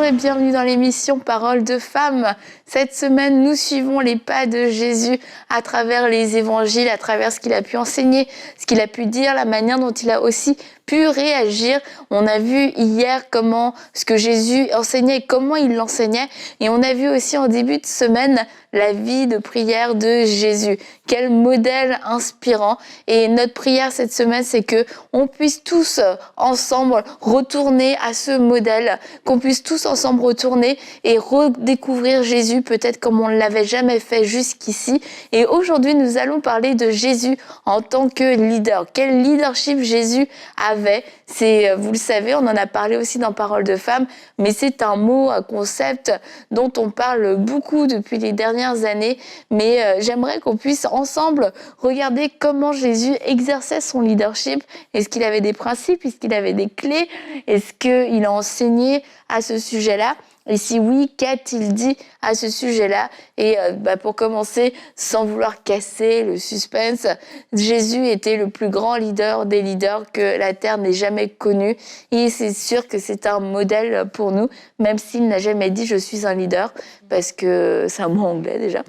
et bienvenue dans l'émission Paroles de femmes. Cette semaine, nous suivons les pas de Jésus à travers les évangiles, à travers ce qu'il a pu enseigner, ce qu'il a pu dire, la manière dont il a aussi pu réagir. On a vu hier comment ce que Jésus enseignait et comment il l'enseignait. Et on a vu aussi en début de semaine la vie de prière de Jésus. Quel modèle inspirant. Et notre prière cette semaine, c'est que on puisse tous ensemble retourner à ce modèle, qu'on puisse tous ensemble retourner et redécouvrir Jésus peut-être comme on ne l'avait jamais fait jusqu'ici. Et aujourd'hui, nous allons parler de Jésus en tant que leader. Quel leadership Jésus avait? C'est, vous le savez, on en a parlé aussi dans Paroles de femmes, mais c'est un mot, un concept dont on parle beaucoup depuis les dernières années. Mais j'aimerais qu'on puisse ensemble regarder comment Jésus exerçait son leadership. Est-ce qu'il avait des principes? Est-ce qu'il avait des clés? Est-ce qu'il a enseigné à ce sujet-là? Et si oui, qu'a-t-il dit à ce sujet-là? Et pour commencer, sans vouloir casser le suspense, Jésus était le plus grand leader des leaders que la terre n'ait jamais connu. Et c'est sûr que c'est un modèle pour nous, même s'il n'a jamais dit « je suis un leader », parce que c'est un mot anglais déjà.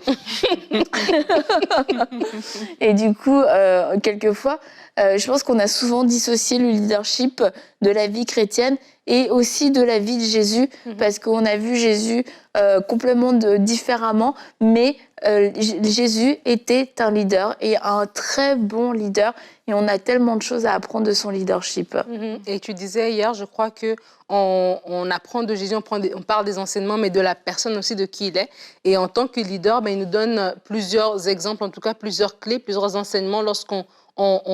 Et du coup, quelquefois, je pense qu'on a souvent dissocié le leadership de la vie chrétienne et aussi de la vie de Jésus, parce qu'on a vu Jésus complètement différemment, mais Jésus était un leader et un très bon leader, et on a tellement de choses à apprendre de son leadership. Et tu disais hier, je crois que on apprend de Jésus, on parle des enseignements, mais de la personne aussi, de qui il est. Et en tant que leader, il nous donne plusieurs exemples, en tout cas plusieurs clés, plusieurs enseignements lorsqu'on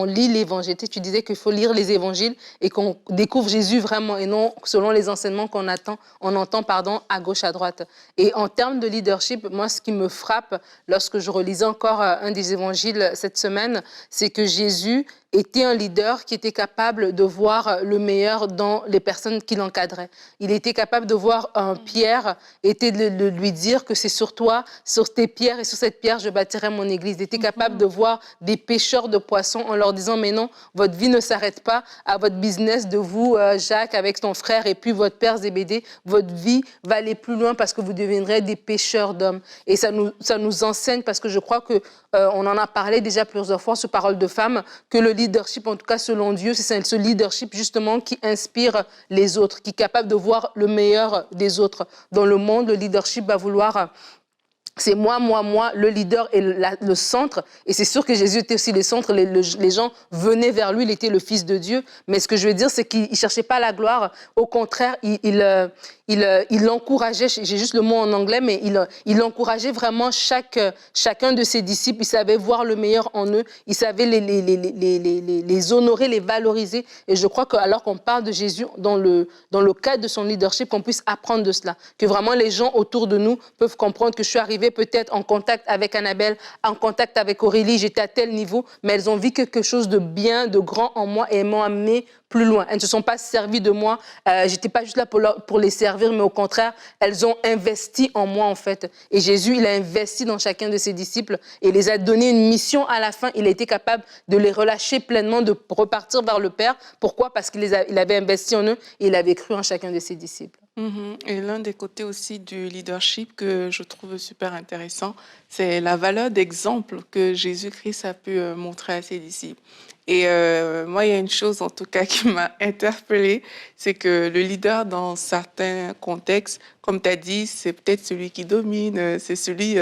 lit l'évangile. Tu disais qu'il faut lire les évangiles et qu'on découvre Jésus vraiment et non selon les enseignements qu'on entend à gauche, à droite. Et en termes de leadership, moi, ce qui me frappe lorsque je relisais encore un des évangiles cette semaine, c'est que Jésus était un leader qui était capable de voir le meilleur dans les personnes qu'il encadrait. Il était capable de voir un Pierre et de lui dire que c'est sur toi, sur tes pierres et sur cette pierre, je bâtirai mon église. Il était capable de voir des pêcheurs de poissons en leur disant, mais non, votre vie ne s'arrête pas à votre business de vous, Jacques, avec ton frère et puis votre père Zébédée. Votre vie va aller plus loin parce que vous deviendrez des pêcheurs d'hommes. Et ça nous enseigne, parce que je crois que on en a parlé déjà plusieurs fois sur Paroles de femmes, que le leadership, en tout cas selon Dieu, c'est ce leadership justement qui inspire les autres, qui est capable de voir le meilleur des autres. Dans le monde, le leadership va vouloir... C'est moi, le leader et le centre. Et c'est sûr que Jésus était aussi le centre. Les gens venaient vers lui, il était le Fils de Dieu. Mais ce que je veux dire, c'est qu'il ne cherchait pas la gloire. Au contraire, il encourageait, j'ai juste le mot en anglais, mais il encourageait vraiment chacun de ses disciples. Il savait voir le meilleur en eux. Il savait les honorer, les valoriser. Et je crois qu'alors qu'on parle de Jésus dans le cadre de son leadership, qu'on puisse apprendre de cela. Que vraiment les gens autour de nous peuvent comprendre que je suis arrivée peut-être en contact avec Annabelle, en contact avec Aurélie, j'étais à tel niveau, mais elles ont vu quelque chose de bien, de grand en moi et elles m'ont amené plus loin. Elles ne se sont pas servies de moi, j'étais pas juste là pour les servir, mais au contraire, elles ont investi en moi en fait. Et Jésus, il a investi dans chacun de ses disciples et les a donné une mission à la fin. Il a été capable de les relâcher pleinement, de repartir vers le Père. Pourquoi? Parce qu'il avait investi en eux et il avait cru en chacun de ses disciples. Et l'un des côtés aussi du leadership que je trouve super intéressant, c'est la valeur d'exemple que Jésus-Christ a pu montrer à ses disciples. Et moi, il y a une chose en tout cas qui m'a interpellée, c'est que le leader dans certains contextes, comme tu as dit, c'est peut-être celui qui domine, c'est celui,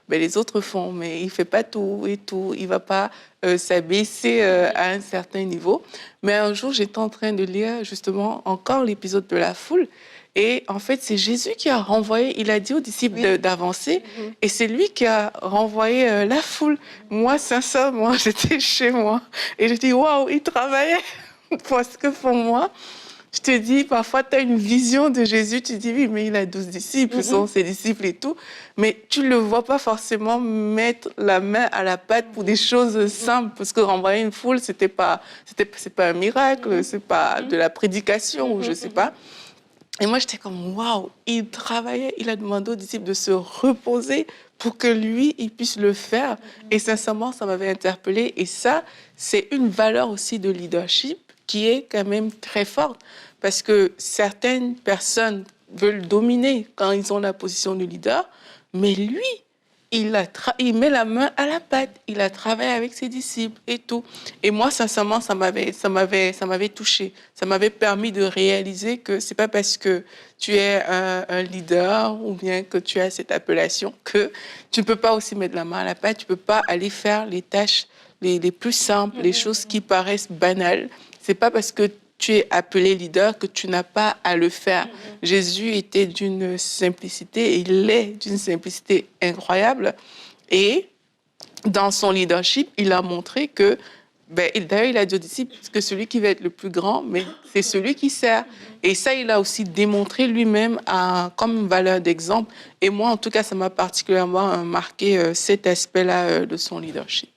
les autres font, mais il ne fait pas tout et tout, il ne va pas s'abaisser à un certain niveau. Mais un jour, j'étais en train de lire justement encore l'épisode de la foule. Et en fait, c'est Jésus qui a renvoyé, il a dit aux disciples d'avancer, et c'est lui qui a renvoyé la foule. Moi, sincèrement, j'étais chez moi, et je dis, waouh, il travaillait parce que pour moi, je te dis, parfois, tu as une vision de Jésus, tu dis, oui, mais il a 12 disciples, ils sont ses disciples et tout, mais tu ne le vois pas forcément mettre la main à la pâte pour des choses simples, parce que renvoyer une foule, c'est pas un miracle, c'est pas de la prédication, ou je sais pas. Et moi, j'étais comme, waouh, il travaillait, il a demandé aux disciples de se reposer pour que lui, il puisse le faire. Et sincèrement, ça m'avait interpellée. Et ça, c'est une valeur aussi de leadership qui est quand même très forte. Parce que certaines personnes veulent dominer quand ils ont la position de leader. Mais lui, il met la main à la pâte. Il a travaillé avec ses disciples et tout. Et moi, sincèrement, ça m'avait touchée. Ça m'avait permis de réaliser que c'est pas parce que tu es un leader ou bien que tu as cette appellation que tu ne peux pas aussi mettre la main à la pâte. Tu ne peux pas aller faire les tâches les plus simples, les choses qui paraissent banales. C'est pas parce que tu es appelé leader que tu n'as pas à le faire. Jésus était d'une simplicité, il est d'une simplicité incroyable. Et dans son leadership, il a montré que, d'ailleurs, il a dit aux disciples que celui qui va être le plus grand, mais c'est celui qui sert. Et ça, il a aussi démontré lui-même comme une valeur d'exemple. Et moi, en tout cas, ça m'a particulièrement marqué cet aspect-là de son leadership.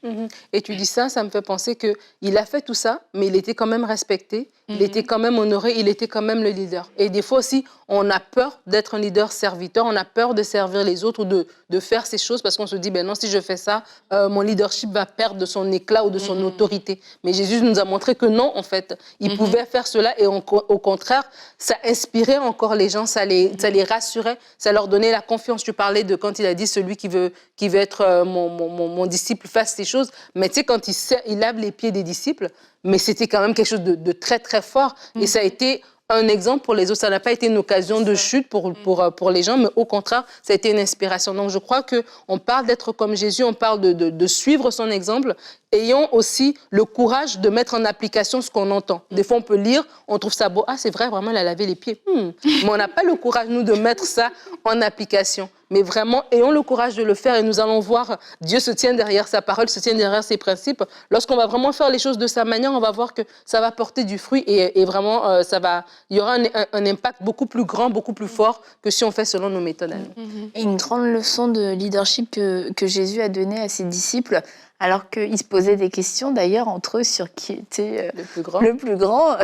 Et tu dis ça me fait penser qu'il a fait tout ça, mais il était quand même respecté, il était quand même honoré, il était quand même le leader. Et des fois aussi, on a peur d'être un leader serviteur, on a peur de servir les autres ou de faire ces choses parce qu'on se dit, non, si je fais ça, mon leadership va perdre de son éclat ou de son autorité. Mais Jésus nous a montré que non, en fait, il pouvait faire cela et au contraire, ça inspirait encore les gens, ça les rassurait, ça leur donnait la confiance. Tu parlais de quand il a dit celui qui veut être mon disciple fasse ces choses. Mais tu sais, quand il lave les pieds des disciples, mais c'était quand même quelque chose de très, très fort. Et ça a été un exemple pour les autres. Ça n'a pas été une occasion de chute pour les gens, mais au contraire, ça a été une inspiration. Donc, je crois qu'on parle d'être comme Jésus, on parle de suivre son exemple, ayant aussi le courage de mettre en application ce qu'on entend. Des fois, on peut lire, on trouve ça beau. Ah, c'est vrai, vraiment, il a lavé les pieds. Mais on n'a pas le courage, nous, de mettre ça en application. Mais vraiment, ayons le courage de le faire et nous allons voir, Dieu se tient derrière sa parole, se tient derrière ses principes. Lorsqu'on va vraiment faire les choses de sa manière, on va voir que ça va porter du fruit et vraiment, il y aura un impact beaucoup plus grand, beaucoup plus fort que si on fait selon nos méthodes à nous. Et une grande leçon de leadership que Jésus a donnée à ses disciples, alors qu'ils se posaient des questions d'ailleurs entre eux sur qui était le plus grand.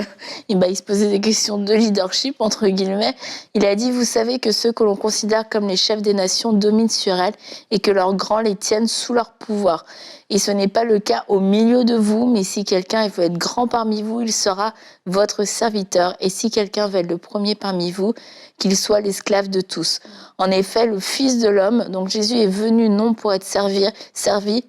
Et il se posait des questions de leadership, entre guillemets. Il a dit, vous savez que ceux que l'on considère comme les chefs des nations dominent sur elles et que leurs grands les tiennent sous leur pouvoir. Et ce n'est pas le cas au milieu de vous, mais si quelqu'un veut être grand parmi vous, il sera votre serviteur. Et si quelqu'un veut être le premier parmi vous, qu'il soit l'esclave de tous. En effet, le Fils de l'homme, donc Jésus est venu non pour être servi,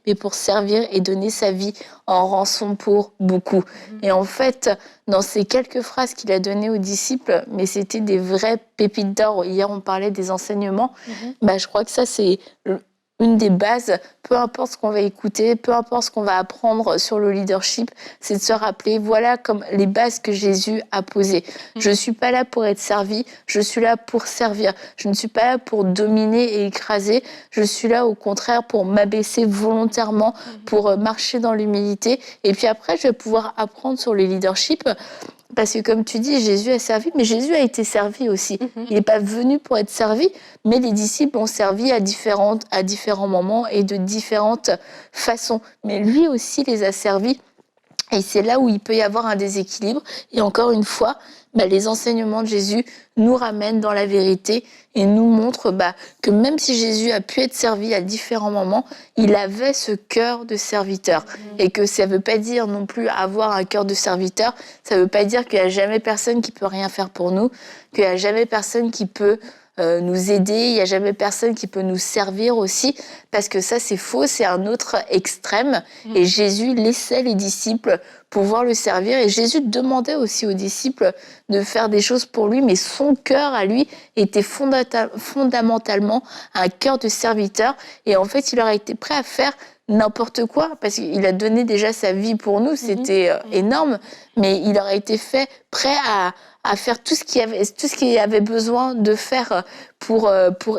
mais pour servir et donner sa vie en rançon pour beaucoup. Et en fait, dans ces quelques phrases qu'il a données aux disciples, mais c'était des vraies pépites d'or. Hier, on parlait des enseignements. Je crois que ça, c'est une des bases, peu importe ce qu'on va écouter, peu importe ce qu'on va apprendre sur le leadership, c'est de se rappeler, voilà comme les bases que Jésus a posées. Je ne suis pas là pour être servi, je suis là pour servir. Je ne suis pas là pour dominer et écraser, je suis là au contraire pour m'abaisser volontairement, pour marcher dans l'humilité. Et puis après, je vais pouvoir apprendre sur le leadership. Parce que comme tu dis, Jésus a servi, mais Jésus a été servi aussi. Il n'est pas venu pour être servi, mais les disciples ont servi à différents moments et de différentes façons. Mais lui aussi les a servis. Et c'est là où il peut y avoir un déséquilibre. Et encore une fois, les enseignements de Jésus nous ramènent dans la vérité et nous montrent que même si Jésus a pu être servi à différents moments, il avait ce cœur de serviteur. Et que ça ne veut pas dire non plus avoir un cœur de serviteur, ça ne veut pas dire qu'il n'y a jamais personne qui peut rien faire pour nous, qu'il n'y a jamais personne qui peut nous aider, il n'y a jamais personne qui peut nous servir aussi, parce que ça c'est faux, c'est un autre extrême. Et Jésus laissait les disciples pouvoir le servir, et Jésus demandait aussi aux disciples de faire des choses pour lui, mais son cœur à lui était fondamentalement un cœur de serviteur, et en fait il aurait été prêt à faire n'importe quoi, parce qu'il a donné déjà sa vie pour nous, c'était énorme, mais il aurait été prêt à faire tout ce qu'il avait besoin de faire pour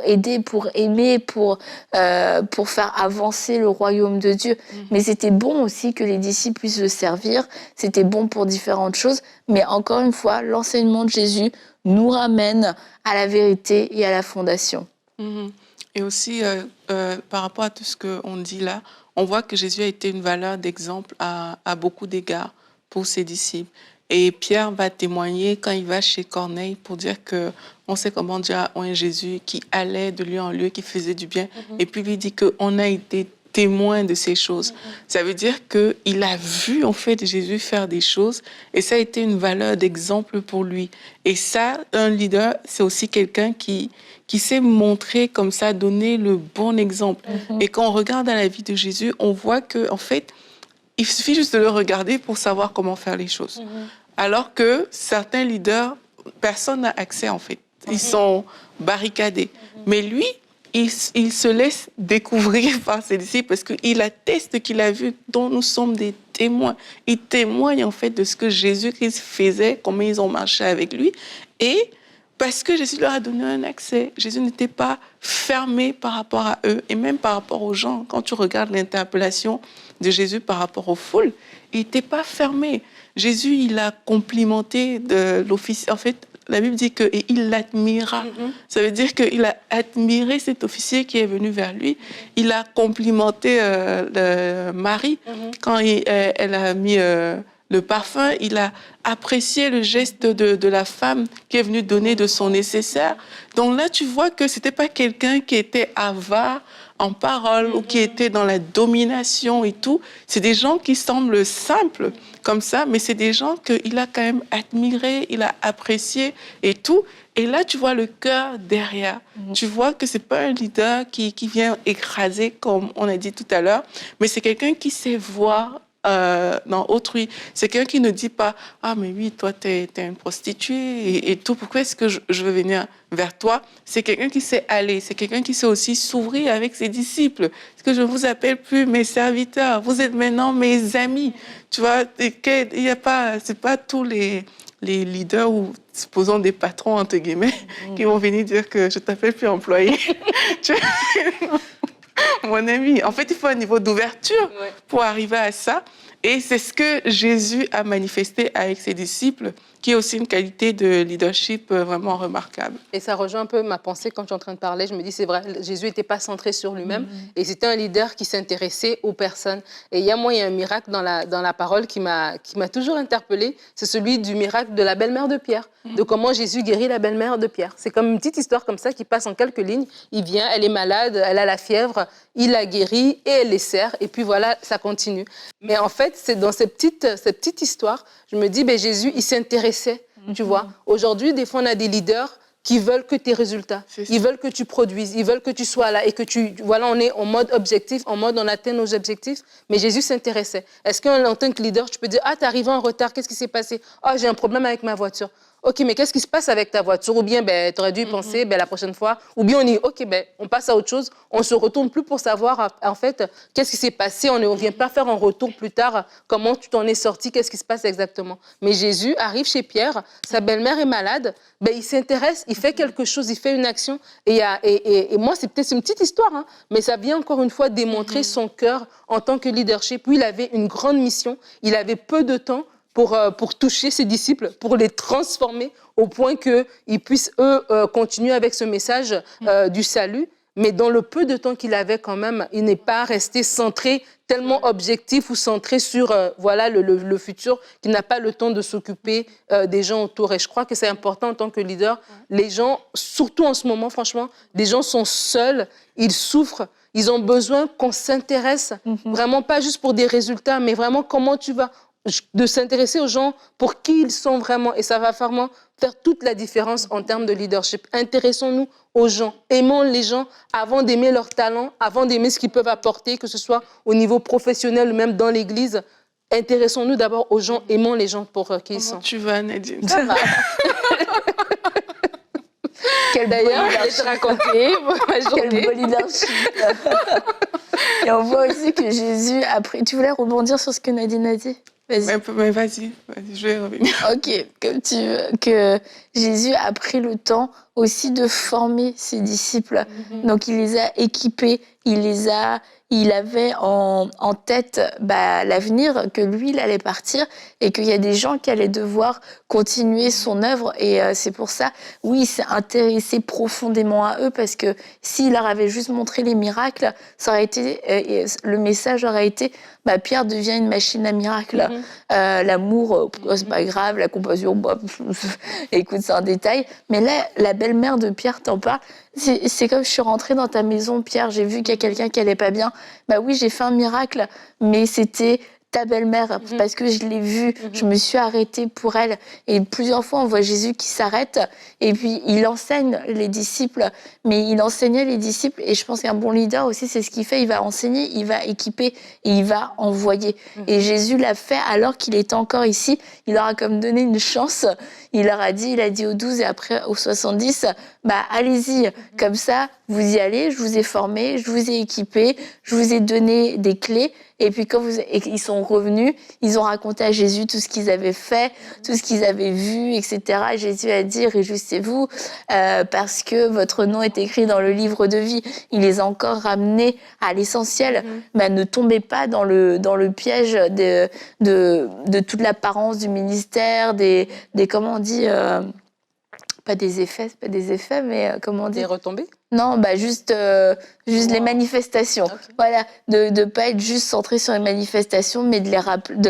aider, pour aimer, pour faire avancer le royaume de Dieu. Mais c'était bon aussi que les disciples puissent le servir, c'était bon pour différentes choses, mais encore une fois, l'enseignement de Jésus nous ramène à la vérité et à la fondation. Et aussi, par rapport à tout ce qu'on dit là, on voit que Jésus a été une valeur d'exemple à beaucoup d'égards pour ses disciples. Et Pierre va témoigner quand il va chez Corneille pour dire qu'on sait comment Dieu a oint Jésus, qui allait de lieu en lieu, qui faisait du bien. Et puis lui dit qu'on a été témoin de ces choses. Ça veut dire qu'il a vu en fait Jésus faire des choses et ça a été une valeur d'exemple pour lui. Et ça, un leader, c'est aussi quelqu'un qui sait montrer comme ça, donner le bon exemple. Et quand on regarde dans la vie de Jésus, on voit que en fait, il suffit juste de le regarder pour savoir comment faire les choses. Alors que certains leaders, personne n'a accès en fait. Ils sont barricadés. Mais lui, il se laisse découvrir par ses disciples parce qu'il atteste qu'il a vu, dont nous sommes des témoins. Il témoigne en fait de ce que Jésus-Christ faisait, comment ils ont marché avec lui. Et parce que Jésus leur a donné un accès. Jésus n'était pas fermé par rapport à eux et même par rapport aux gens. Quand tu regardes l'interpellation de Jésus par rapport aux foules, il n'était pas fermé. Jésus, il a complimenté de l'officier. En fait, la Bible dit qu'il l'admira. Ça veut dire qu'il a admiré cet officier qui est venu vers lui. Il a complimenté Marie quand elle a mis le parfum. Il a apprécié le geste de la femme qui est venue donner de son nécessaire. Donc là, tu vois que ce n'était pas quelqu'un qui était avare en parole ou qui était dans la domination et tout. C'est des gens qui semblent simples comme ça, mais c'est des gens qu'il a quand même admirés, il a apprécié et tout. Et là, tu vois le cœur derrière. Tu vois que c'est pas un leader qui vient écraser, comme on a dit tout à l'heure, mais c'est quelqu'un qui sait voir dans autrui. C'est quelqu'un qui ne dit pas « Ah, mais oui, toi, t'es une prostituée et tout. Pourquoi est-ce que je veux venir vers toi ?» C'est quelqu'un qui sait aller. C'est quelqu'un qui sait aussi s'ouvrir avec ses disciples. Parce que je ne vous appelle plus mes serviteurs. Vous êtes maintenant mes amis. Tu vois, il y a pas, c'est pas tous les leaders ou, supposons, des patrons, entre guillemets, qui vont venir dire que je t'appelle plus employé. Mon ami, en fait, il faut un niveau d'ouverture pour arriver à ça. Et c'est ce que Jésus a manifesté avec ses disciples, qui est aussi une qualité de leadership vraiment remarquable. Et ça rejoint un peu ma pensée quand je suis en train de parler. Je me dis, c'est vrai, Jésus n'était pas centré sur lui-même. Et c'était un leader qui s'intéressait aux personnes. Et il y a un miracle dans la parole qui m'a toujours interpellée. C'est celui du miracle de la belle-mère de Pierre. De comment Jésus guérit la belle-mère de Pierre. C'est comme une petite histoire comme ça qui passe en quelques lignes. Il vient, elle est malade, elle a la fièvre, il la guérit et elle les sert. Et puis voilà, ça continue. Mais en fait, c'est dans cette petite histoire, je me dis, Jésus, il s'intéressait, tu vois. Aujourd'hui, des fois, on a des leaders qui veulent que tes résultats. Ils veulent que tu produises, ils veulent que tu sois là et que voilà, on est en mode objectif, en mode on atteint nos objectifs. Mais Jésus s'intéressait. Est-ce qu'en tant que leader, tu peux dire, ah, t'es arrivé en retard, qu'est-ce qui s'est passé? Ah, j'ai un problème avec ma voiture. OK, mais qu'est-ce qui se passe avec ta voiture? Ou bien, tu aurais dû y penser la prochaine fois. Ou bien, on dit, OK, on passe à autre chose. On ne se retourne plus pour savoir, en fait, qu'est-ce qui s'est passé. On ne vient pas faire un retour plus tard, comment tu t'en es sorti, qu'est-ce qui se passe exactement. Mais Jésus arrive chez Pierre, sa belle-mère est malade, il s'intéresse, il fait quelque chose, il fait une action. Et moi, c'est peut-être une petite histoire, hein, mais ça vient encore une fois démontrer son cœur en tant que leadership. Lui, il avait une grande mission, il avait peu de temps pour toucher ses disciples, pour les transformer au point qu'ils puissent, eux, continuer avec ce message du salut. Mais dans le peu de temps qu'il avait quand même, il n'est pas resté centré, tellement objectif ou centré sur voilà, le futur, qu'il n'a pas le temps de s'occuper des gens autour. Et je crois que c'est important en tant que leader. Les gens, surtout en ce moment, franchement, les gens sont seuls, ils souffrent. Ils ont besoin qu'on s'intéresse, vraiment pas juste pour des résultats, mais vraiment comment tu vas... de s'intéresser aux gens pour qui ils sont vraiment. Et ça va vraiment faire toute la différence en termes de leadership. Intéressons-nous aux gens. Aimons les gens avant d'aimer leurs talents, avant d'aimer ce qu'ils peuvent apporter, que ce soit au niveau professionnel ou même dans l'Église. Intéressons-nous d'abord aux gens. Aimons les gens pour qui ils sont. Tu vas, Nadine. Ça va. D'ailleurs, je vais te raconter ma journée. Quel beau leadership. Et on voit aussi que Jésus, après... Tu voulais rebondir sur ce que Nadine a dit? Vas-y. Mais vas-y, je vais revenir. Ok, comme tu veux. Que Jésus a pris le temps aussi de former ses disciples. Donc, il les a équipés, il avait en tête l'avenir, que lui, il allait partir et qu'il y a des gens qui allaient devoir continuer son œuvre. Et c'est pour ça, oui, il s'est intéressé profondément à eux parce que s'il leur avait juste montré les miracles, ça aurait été, le message aurait été Pierre devient une machine à miracles. L'amour, c'est pas grave, la compassion, écoute, c'est un détail. Mais là, la belle-mère de Pierre t'en parle. C'est comme je suis rentrée dans ta maison, Pierre, j'ai vu qu'il y a quelqu'un qui allait pas bien. Bah oui, j'ai fait un miracle, mais c'était ta belle-mère, parce que je l'ai vue, je me suis arrêtée pour elle. Et plusieurs fois, on voit Jésus qui s'arrête, et puis il enseigne les disciples, mais il enseignait les disciples, et je pense qu'un bon leader aussi, c'est ce qu'il fait, il va enseigner, il va équiper, et il va envoyer. Et Jésus l'a fait alors qu'il était encore ici, il leur a comme donné une chance, il leur a dit aux 12 et après aux 70, bah allez-y, comme ça, vous y allez, je vous ai formé, je vous ai équipé, je vous ai donné des clés. Et puis quand ils sont revenus, ils ont raconté à Jésus tout ce qu'ils avaient fait, tout ce qu'ils avaient vu, etc. Et Jésus a dit, réjouissez-vous parce que votre nom est écrit dans le livre de vie. Il les a encore ramenés à l'essentiel. Bah, ne tombez pas dans le piège de toute l'apparence du ministère, des comment on dit, pas des effets, mais comment on dit ? Des retombées? Non, bah juste les manifestations. Okay. Voilà, de pas être juste centré sur les manifestations, mais de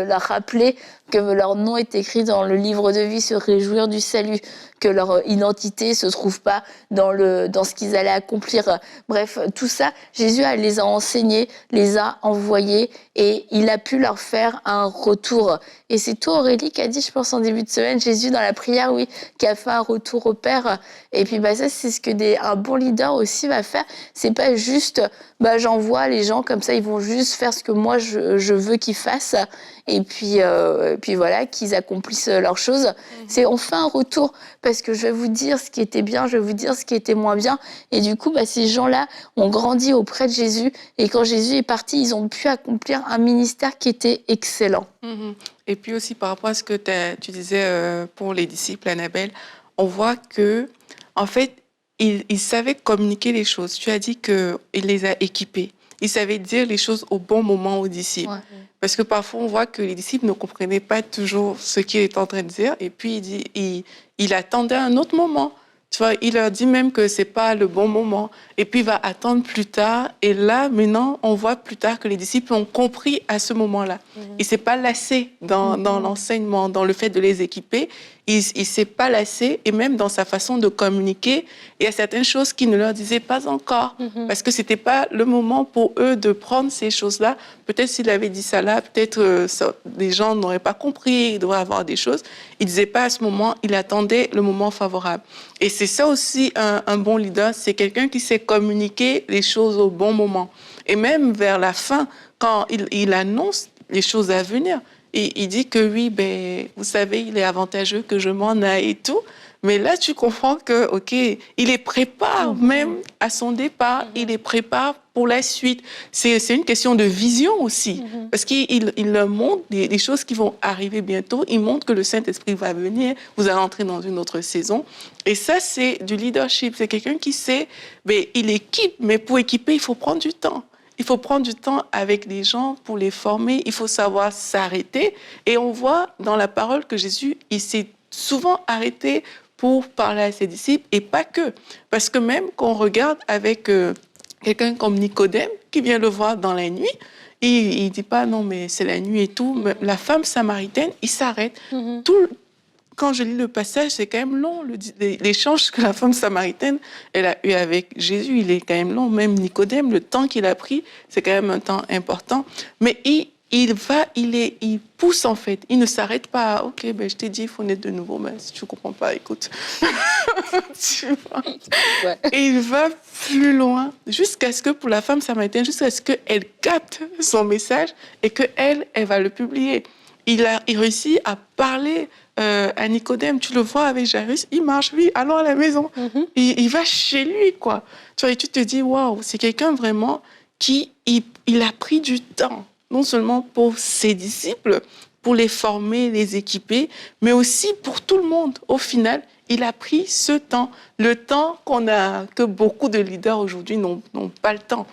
leur rappeler que leur nom est écrit dans le livre de vie, se réjouir du salut, que leur identité se trouve pas dans ce qu'ils allaient accomplir. Bref, tout ça, Jésus les a enseignés, les a envoyés, et il a pu leur faire un retour. Et c'est toi, Aurélie, qui a dit, je pense en début de semaine, Jésus dans la prière, oui, qui a fait un retour au Père. Et puis bah ça, c'est ce que un bon leader aussi va faire. C'est pas juste, bah j'envoie les gens comme ça, ils vont juste faire ce que moi je veux qu'ils fassent. Et puis voilà, qu'ils accomplissent leurs choses. C'est on fait un retour, parce que je vais vous dire ce qui était bien, je vais vous dire ce qui était moins bien. Et du coup, bah, ces gens-là ont grandi auprès de Jésus. Et quand Jésus est parti, ils ont pu accomplir un ministère qui était excellent. Et puis aussi, par rapport à ce que tu disais pour les disciples, Annabelle, on voit que, en fait, ils savaient communiquer les choses. Tu as dit qu'il les a équipés. Ils savaient dire les choses au bon moment aux disciples. Ouais. Parce que parfois, on voit que les disciples ne comprenaient pas toujours ce qu'il est en train de dire. Et puis, il attendait un autre moment. Tu vois, il leur dit même que ce n'est pas le bon moment. Et puis, il va attendre plus tard. Et là, maintenant, on voit plus tard que les disciples ont compris à ce moment-là. Il ne s'est pas lassé dans l'enseignement, dans le fait de les équiper. Il ne s'est pas lassé, et même dans sa façon de communiquer, il y a certaines choses qu'il ne leur disait pas encore, parce que ce n'était pas le moment pour eux de prendre ces choses-là. Peut-être s'il avait dit ça là, peut-être les gens n'auraient pas compris, il devrait avoir des choses. Il ne disait pas à ce moment, il attendait le moment favorable. Et c'est ça aussi un bon leader, c'est quelqu'un qui sait communiquer les choses au bon moment. Et même vers la fin, quand il annonce les choses à venir, il dit que oui, ben, vous savez, il est avantageux que je m'en aille et tout. Mais là, tu comprends que, OK, il les prépare même à son départ, il les prépare pour la suite. C'est une question de vision aussi, parce qu'il leur montre des choses qui vont arriver bientôt. Il montre que le Saint-Esprit va venir, vous allez entrer dans une autre saison. Et ça, c'est du leadership. C'est quelqu'un qui sait, ben, il équipe, mais pour équiper, il faut prendre du temps. Il faut prendre du temps avec les gens pour les former. Il faut savoir s'arrêter. Et on voit dans la parole que Jésus, il s'est souvent arrêté pour parler à ses disciples, et pas que. Parce que même quand on regarde avec quelqu'un comme Nicodème, qui vient le voir dans la nuit, il ne dit pas non, mais c'est la nuit et tout. Mais la femme samaritaine, il s'arrête. Quand je lis le passage, c'est quand même long. L'échange que la femme samaritaine elle a eu avec Jésus, il est quand même long. Même Nicodème, le temps qu'il a pris, c'est quand même un temps important. Mais il pousse en fait. Il ne s'arrête pas. OK, ben je t'ai dit, il faut naître de nouveau. Mais si tu ne comprends pas, écoute. Tu vois. Ouais. Et il va plus loin, jusqu'à ce que, pour la femme samaritaine, jusqu'à ce qu'elle capte son message et qu'elle va le publier. Il réussit à parler à Nicodème. Tu le vois avec Jairus, il marche, lui, allons à la maison. Il va chez lui, quoi. Tu vois, et tu te dis, waouh, c'est quelqu'un vraiment qui il a pris du temps, non seulement pour ses disciples, pour les former, les équiper, mais aussi pour tout le monde. Au final, il a pris ce temps, le temps que beaucoup de leaders aujourd'hui n'ont pas le temps.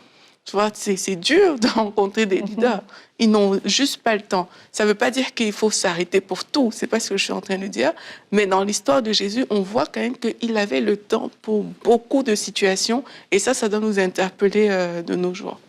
Tu vois, c'est dur de rencontrer des leaders. Ils n'ont juste pas le temps. Ça ne veut pas dire qu'il faut s'arrêter pour tout. Ce n'est pas ce que je suis en train de dire. Mais dans l'histoire de Jésus, on voit quand même qu'il avait le temps pour beaucoup de situations. Et ça doit nous interpeller de nos jours.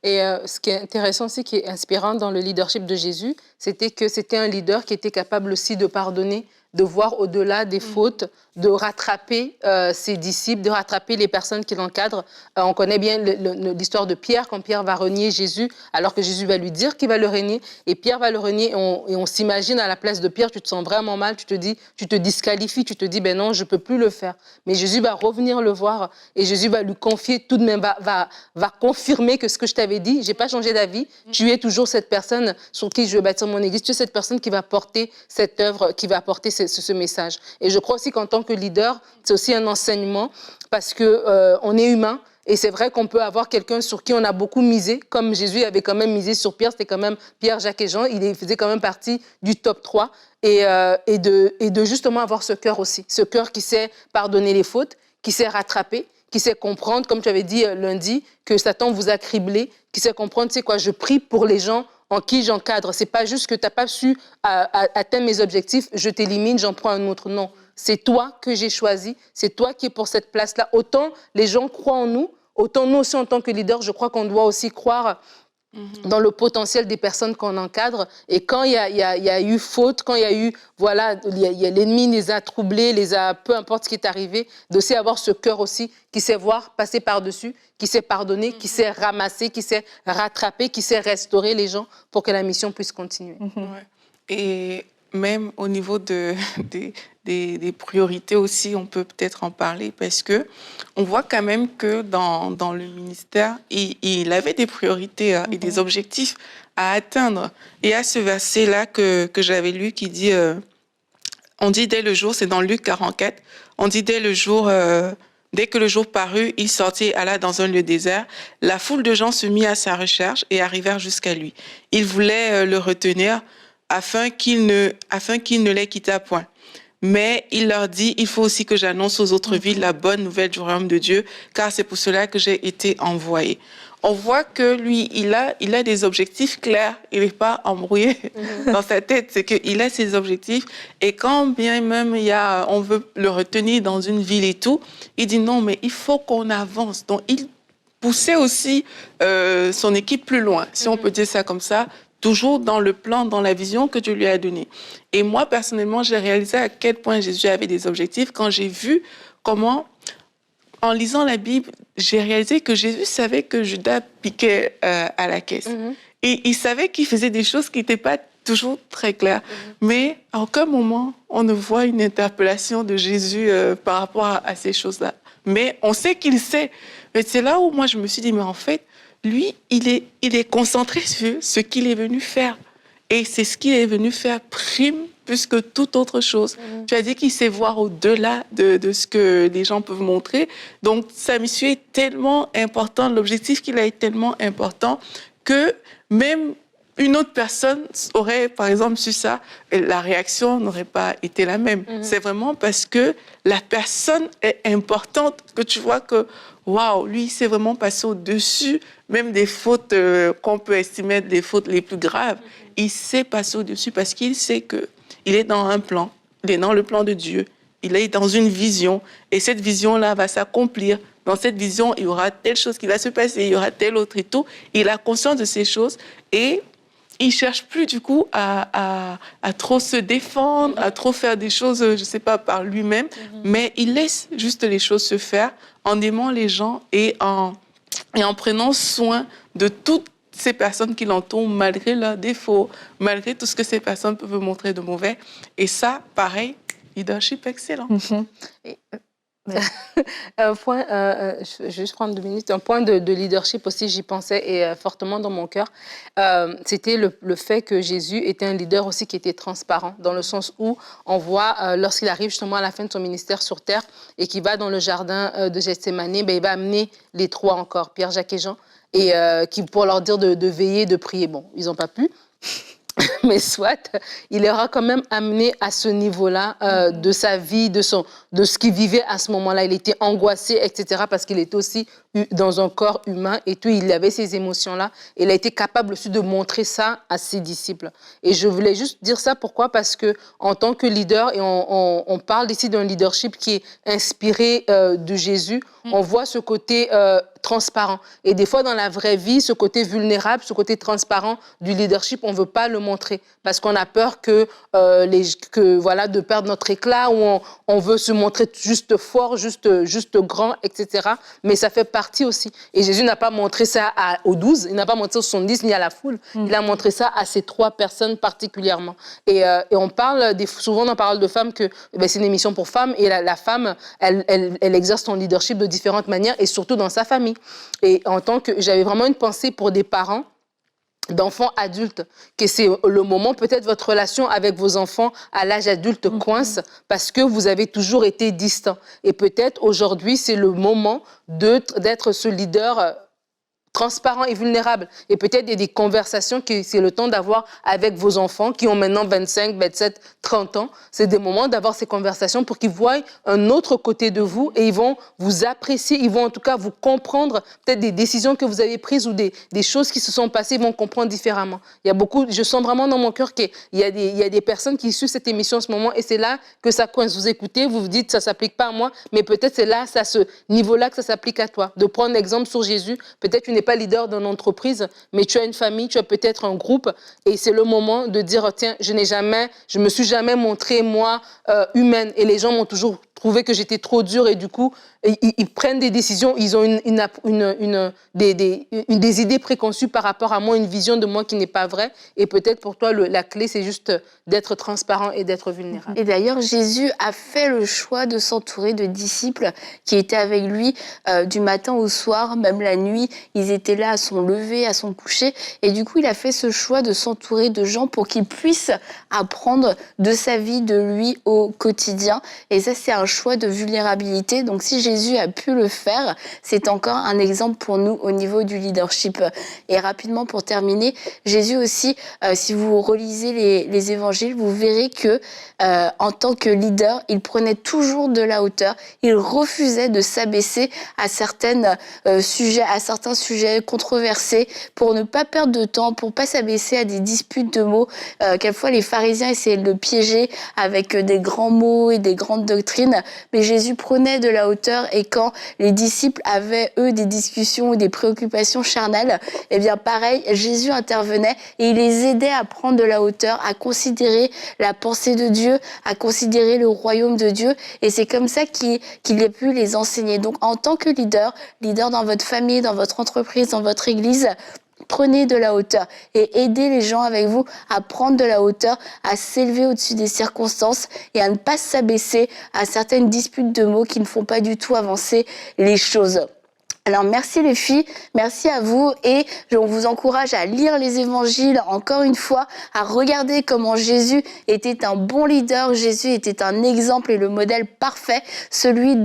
Et ce qui est intéressant aussi, qui est inspirant dans le leadership de Jésus, c'était que c'était un leader qui était capable aussi de pardonner de voir au-delà des fautes, de rattraper ses disciples, de rattraper les personnes qui l'encadrent. On connaît bien l'histoire de Pierre, quand Pierre va renier Jésus, alors que Jésus va lui dire qu'il va le renier, et Pierre va le renier, et on s'imagine à la place de Pierre, tu te sens vraiment mal, tu te disqualifies, tu te dis, ben non, je ne peux plus le faire. Mais Jésus va revenir le voir, et Jésus va lui confier tout de même, va confirmer que ce que je t'avais dit, je n'ai pas changé d'avis, tu es toujours cette personne sur qui je veux bâtir mon église, tu es cette personne qui va porter cette œuvre, qui va porter ce message. Et je crois aussi qu'en tant que leader, c'est aussi un enseignement parce que on est humain et c'est vrai qu'on peut avoir quelqu'un sur qui on a beaucoup misé, comme Jésus avait quand même misé sur Pierre, c'était quand même Pierre, Jacques et Jean, il faisait quand même partie du top 3 et de justement avoir ce cœur aussi, ce cœur qui sait pardonner les fautes, qui sait rattraper, qui sait comprendre, comme tu avais dit lundi, que Satan vous a criblé, qui sait comprendre, tu sais quoi, je prie pour les gens en qui j'encadre. C'est pas juste que tu n'as pas su atteindre mes objectifs, je t'élimine, j'en prends un autre. Non, c'est toi que j'ai choisi, c'est toi qui es pour cette place-là. Autant les gens croient en nous, autant nous aussi en tant que leader, je crois qu'on doit aussi croire dans le potentiel des personnes qu'on encadre. Et quand il y a eu faute, quand il y a eu, voilà, l'ennemi les a troublés, peu importe ce qui est arrivé, d'aussi avoir ce cœur aussi qui sait voir passer par-dessus, qui sait pardonner, qui sait ramasser, qui sait rattraper, qui sait restaurer les gens pour que la mission puisse continuer. Ouais. Et même au niveau des priorités aussi, on peut peut-être en parler parce que on voit quand même que dans le ministère, il avait des priorités et des objectifs à atteindre. Et à ce verset-là que j'avais lu qui dit, on dit dès le jour, c'est dans Luc 44, on dit dès le jour... Dès que le jour parut, il sortit et alla dans un lieu désert. La foule de gens se mit à sa recherche et arrivèrent jusqu'à lui. Ils voulaient le retenir afin qu'il ne les quittât point. Mais il leur dit, il faut aussi que j'annonce aux autres villes la bonne nouvelle du royaume de Dieu, car c'est pour cela que j'ai été envoyé. On voit que lui, il a des objectifs clairs. Il n'est pas embrouillé dans sa tête. C'est qu'il a ses objectifs. Et quand bien même on veut le retenir dans une ville et tout, il dit non, mais il faut qu'on avance. Donc, il poussait aussi son équipe plus loin, si on peut dire ça comme ça, toujours dans le plan, dans la vision que Dieu lui a donnée. Et moi, personnellement, j'ai réalisé à quel point Jésus avait des objectifs quand j'ai vu comment... En lisant la Bible, j'ai réalisé que Jésus savait que Judas piquait à la caisse. Et il savait qu'il faisait des choses qui n'étaient pas toujours très claires. Mais à aucun moment, on ne voit une interpellation de Jésus par rapport à ces choses-là. Mais on sait qu'il sait. Mais c'est là où moi, je me suis dit, mais en fait, lui, il est concentré sur ce qu'il est venu faire. Et c'est ce qu'il est venu faire prime plus que toute autre chose. Tu as dit qu'il sait voir au-delà de ce que les gens peuvent montrer. Donc, sa mission est tellement importante, l'objectif qu'il a est tellement important que même une autre personne aurait, par exemple, su ça, et la réaction n'aurait pas été la même. C'est vraiment parce que la personne est importante que tu vois que, waouh, lui, il s'est vraiment passé au-dessus, même des fautes qu'on peut estimer être les fautes les plus graves. Il s'est passé au-dessus parce qu'il sait que il est dans un plan, il est dans le plan de Dieu, il est dans une vision, et cette vision-là va s'accomplir. Dans cette vision, il y aura telle chose qui va se passer, il y aura telle autre et tout. Il a conscience de ces choses et il ne cherche plus du coup à trop se défendre, à trop faire des choses, je ne sais pas, par lui-même, mais il laisse juste les choses se faire en aimant les gens et en prenant soin de toutes ces personnes qui l'entourent, malgré leurs défauts, malgré tout ce que ces personnes peuvent montrer de mauvais. Et ça, pareil, leadership excellent. Un point, je vais juste prendre 2 minutes, un point de leadership aussi, j'y pensais et fortement dans mon cœur, c'était le fait que Jésus était un leader aussi qui était transparent, dans le sens où on voit, lorsqu'il arrive justement à la fin de son ministère sur terre et qu'il va dans le jardin de Gethsémani, il va amener les 3 encore, Pierre, Jacques et Jean, et pour leur dire de veiller, de prier. Bon, ils n'ont pas pu, mais soit, il leur a quand même amené à ce niveau-là de sa vie, de ce qu'il vivait à ce moment-là. Il était angoissé, etc., parce qu'il était aussi dans un corps humain et tout, il avait ces émotions-là. Il a été capable aussi de montrer ça à ses disciples. Et je voulais juste dire ça, pourquoi? Parce que en tant que leader, et on parle ici d'un leadership qui est inspiré de Jésus, on voit ce côté transparent. Et des fois, dans la vraie vie, ce côté vulnérable, ce côté transparent du leadership, on ne veut pas le montrer parce qu'on a peur voilà, de perdre notre éclat, ou on veut se montrer juste fort, juste grand, etc. Mais ça fait partie aussi. Et Jésus n'a pas montré ça aux 12, il n'a pas montré aux 70 ni à la foule. Il a montré ça à ces 3 personnes particulièrement. Et on parle souvent dans Parole de femmes que c'est une émission pour femmes, et la femme, elle exerce son leadership de différentes manières, et surtout dans sa famille. Et j'avais vraiment une pensée pour des parents d'enfants adultes, que c'est le moment, peut-être votre relation avec vos enfants à l'âge adulte coince parce que vous avez toujours été distant. Et peut-être aujourd'hui, c'est le moment d'être ce leader transparent et vulnérable. Et peut-être il y a des conversations que c'est le temps d'avoir avec vos enfants qui ont maintenant 25, 27, 30 ans. C'est des moments d'avoir ces conversations pour qu'ils voient un autre côté de vous, et ils vont vous apprécier, ils vont en tout cas vous comprendre, peut-être des décisions que vous avez prises ou des choses qui se sont passées, ils vont comprendre différemment. Il y a beaucoup, je sens vraiment dans mon cœur qu'il y a des personnes qui suivent cette émission en ce moment, et c'est là que ça coince. Vous écoutez, vous vous dites ça s'applique pas à moi, mais peut-être c'est là, c'est à ce niveau-là que ça s'applique à toi. De prendre l'exemple sur Jésus, peut-être tu n'es pas leader d'une entreprise, mais tu as une famille, tu as peut-être un groupe, et c'est le moment de dire tiens, je me suis jamais montrée moi humaine, et les gens m'ont toujours trouvé que j'étais trop dure, et du coup ils prennent des décisions, ils ont des idées préconçues par rapport à moi, une vision de moi qui n'est pas vraie. Et peut-être pour toi la clé, c'est juste d'être transparent et d'être vulnérable. Et d'ailleurs, Jésus a fait le choix de s'entourer de disciples qui étaient avec lui du matin au soir, même la nuit. Ils étaient là à son lever, à son coucher. Et du coup, il a fait ce choix de s'entourer de gens pour qu'ils puissent apprendre de sa vie, de lui au quotidien. Et ça, c'est un choix de vulnérabilité. Donc, si Jésus a pu le faire, c'est encore un exemple pour nous au niveau du leadership. Et rapidement, pour terminer, Jésus aussi, si vous relisez les évangiles, vous verrez que en tant que leader, il prenait toujours de la hauteur. Il refusait de s'abaisser à certains sujets controversés pour ne pas perdre de temps, pour pas s'abaisser à des disputes de mots. Quelquefois, les pharisiens essayaient de le piéger avec des grands mots et des grandes doctrines, mais Jésus prenait de la hauteur, et quand les disciples avaient, eux, des discussions ou des préoccupations charnelles, eh bien pareil, Jésus intervenait et il les aidait à prendre de la hauteur, à considérer la pensée de Dieu, à considérer le royaume de Dieu, et c'est comme ça qu'il a pu les enseigner. Donc en tant que leader dans votre famille, dans votre entreprise, dans votre église, prenez de la hauteur et aidez les gens avec vous à prendre de la hauteur, à s'élever au-dessus des circonstances et à ne pas s'abaisser à certaines disputes de mots qui ne font pas du tout avancer les choses. Alors merci les filles, merci à vous, et on vous encourage à lire les évangiles encore une fois, à regarder comment Jésus était un bon leader, Jésus était un exemple et le modèle parfait, celui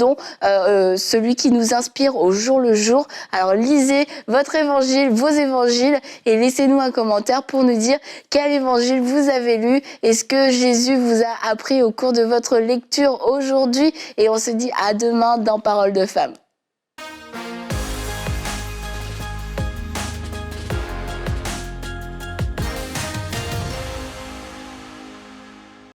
qui nous inspire au jour le jour. Alors lisez votre évangile, vos évangiles, et laissez-nous un commentaire pour nous dire quel évangile vous avez lu, et ce que Jésus vous a appris au cours de votre lecture aujourd'hui, et on se dit à demain dans Parole de Femmes.